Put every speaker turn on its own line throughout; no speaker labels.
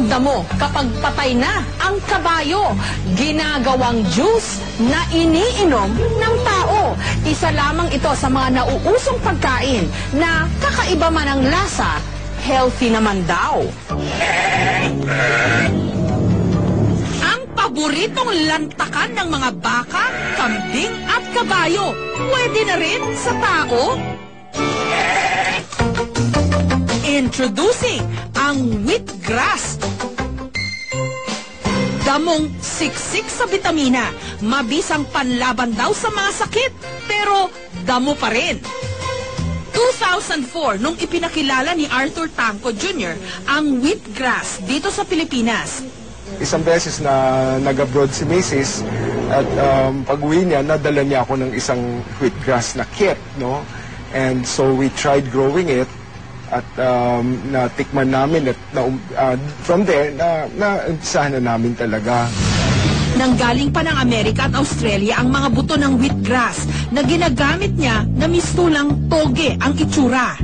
damo kapag patay na ang kabayo. Ginagawang juice na iniinom ng tao. Isa lamang ito sa mga nauusong pagkain na kakaiba man ang lasa, healthy naman daw. Ang paboritong lantakan ng mga baka, kambing at kabayo, pwede na rin sa tao. Introducing ang wheatgrass. Damong siksik sa bitamina, mabisang panlaban daw sa mga sakit, pero damo pa rin. 2004, nung ipinakilala ni Arthur Tanco Jr. ang wheatgrass dito sa Pilipinas.
Isang beses na nag-abroad si Mrs. at pag-uwi niya, nadala niya ako ng isang wheatgrass na kit, no? And so we tried growing it at natikman namin at from there, naumpisahan na namin talaga.
Nanggaling pa ng Amerika at Australia ang mga buto ng wheatgrass na ginagamit niya na mistulang toge ang itsura.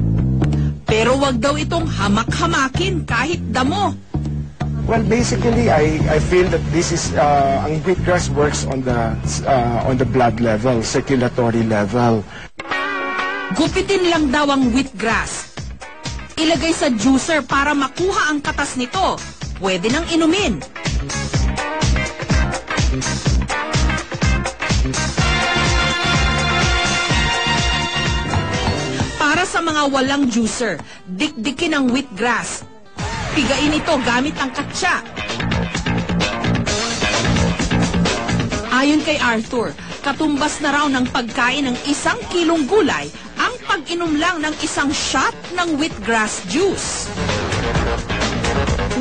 Pero wag daw itong hamak-hamakin kahit damo.
Well, basically, I feel that this is ang wheatgrass works on the blood level, circulatory level.
Gupitin lang daw ang wheatgrass. Ilagay sa juicer para makuha ang katas nito. Pwede nang inumin. Para sa mga walang juicer, dikdikin ang wheatgrass. Pigain ito gamit ang katsa. Ayon kay Arthur, katumbas na raw ng pagkain ng 1 kilong gulay ang pag-inom lang ng isang shot ng wheatgrass juice.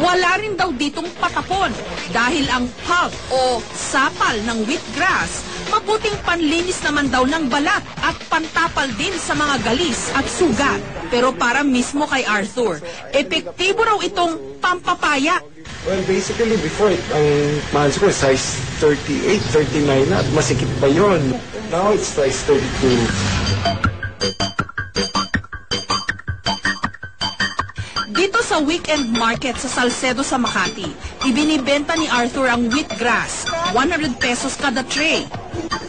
Wala rin daw ditong patapon dahil ang pulp o sapal ng wheatgrass mabuting panlinis naman daw ng balat at pantapal din sa mga galis at sugat. Pero para mismo kay Arthur, epektibo raw itong pampapaya.
Well, basically, before, ang mahal ko size 38, 39 na at masikip pa yun. Now, it's size 32.
Dito sa weekend market sa Salcedo sa Makati, ibinibenta ni Arthur ang wheatgrass, 100 pesos kada tray.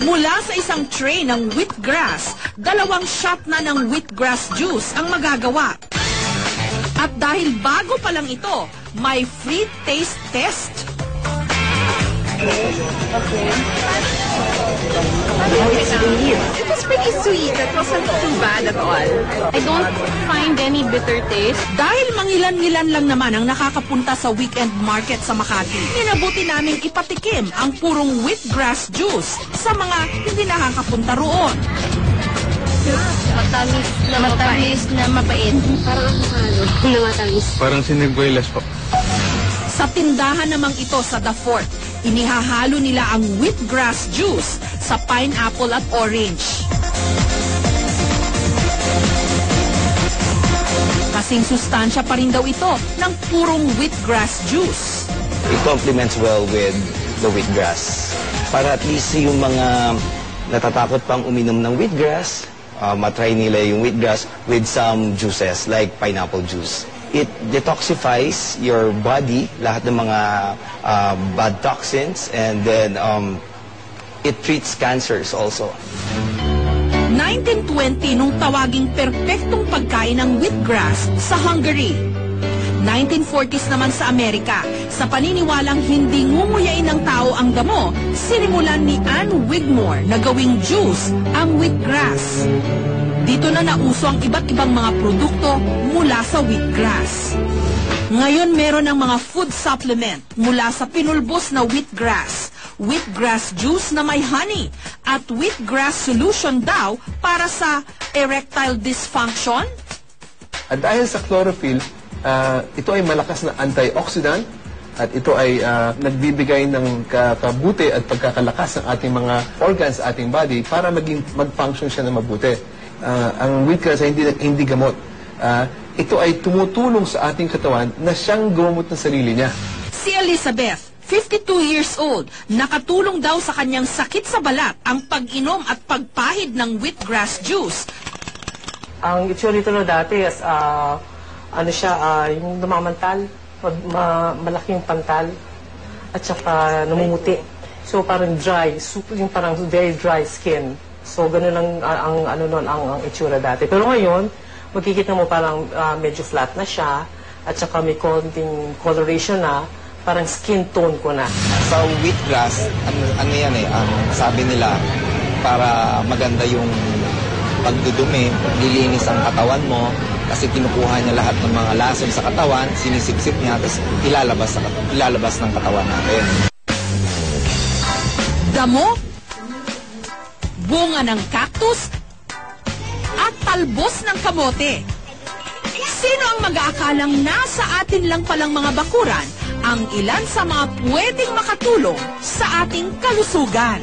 Mula sa isang tray ng wheatgrass, 2 shot na ng wheatgrass juice ang magagawa. At dahil bago pa lang ito, may free taste test.
Okay. It was pretty sweet. It wasn't too bad at all. I don't find any bitter taste.
Dahil mangilan-ngilan lang naman ang nakakapunta sa weekend market sa Makati, minabuti naming ipatikim ang purong wheatgrass juice sa mga hindi nakakapunta roon.
Matamis na mapait. Parang na matamis.
Parang siniguelas po.
Sa tindahan namang ito sa The Fort, inihahalo nila ang wheatgrass juice sa pineapple at orange. Kasing sustansya pa rin daw ito ng purong wheatgrass juice.
It complements well with the wheatgrass. Para at least yung mga natatakot pang uminom ng wheatgrass, matry nila yung wheatgrass with some juices like pineapple juice. It detoxifies your body, lahat ng mga bad toxins, and then it treats cancers also.
1920 nung tawaging perpektong pagkain ng wheatgrass sa Hungary. 1940s naman sa Amerika, sa paniniwalang hindi ngumuyain ng tao ang damo, sinimulan ni Anne Wigmore na gawing juice ang wheatgrass. Dito na nauso ang iba't ibang mga produkto mula sa wheatgrass. Ngayon meron ng mga food supplement mula sa pinulbos na wheatgrass, wheatgrass juice na may honey, at wheatgrass solution daw para sa erectile dysfunction.
At dahil sa chlorophyll, ito ay malakas na antioxidant at ito ay nagbibigay ng kabuti at pagkakalakas ng ating mga organs sa ating body para mag-function siya na mabuti. Ang wheatgrass ay hindi gamot. Ito ay tumutulong sa ating katawan na siyang gumamot ng sarili niya.
Si Elizabeth, 52 years old, nakatulong daw sa kanyang sakit sa balat ang pag-inom at pagpahid ng wheatgrass juice.
Ang itsura nito no dati is, yung namamantal, malaking pantal at saka namumuti. So parang dry, yung parang very dry skin. So ganun lang ang itsura dati. Pero ngayon, makikita mo parang medyo flat na siya at saka may konting coloration na, parang skin tone ko na.
Sa wheatgrass, ano yan ang sabi nila, para maganda yung pagdudumi, lilinis ang katawan mo, kasi kinukuha niya lahat ng mga lason sa katawan, sinisipsip niya, tapos ilalabas ng katawan natin.
Damo, bunga ng cactus, at talbos ng kamote. Sino ang mag-aakalang nasa atin lang palang mga bakuran ang ilan sa mga pwedeng makatulong sa ating kalusugan?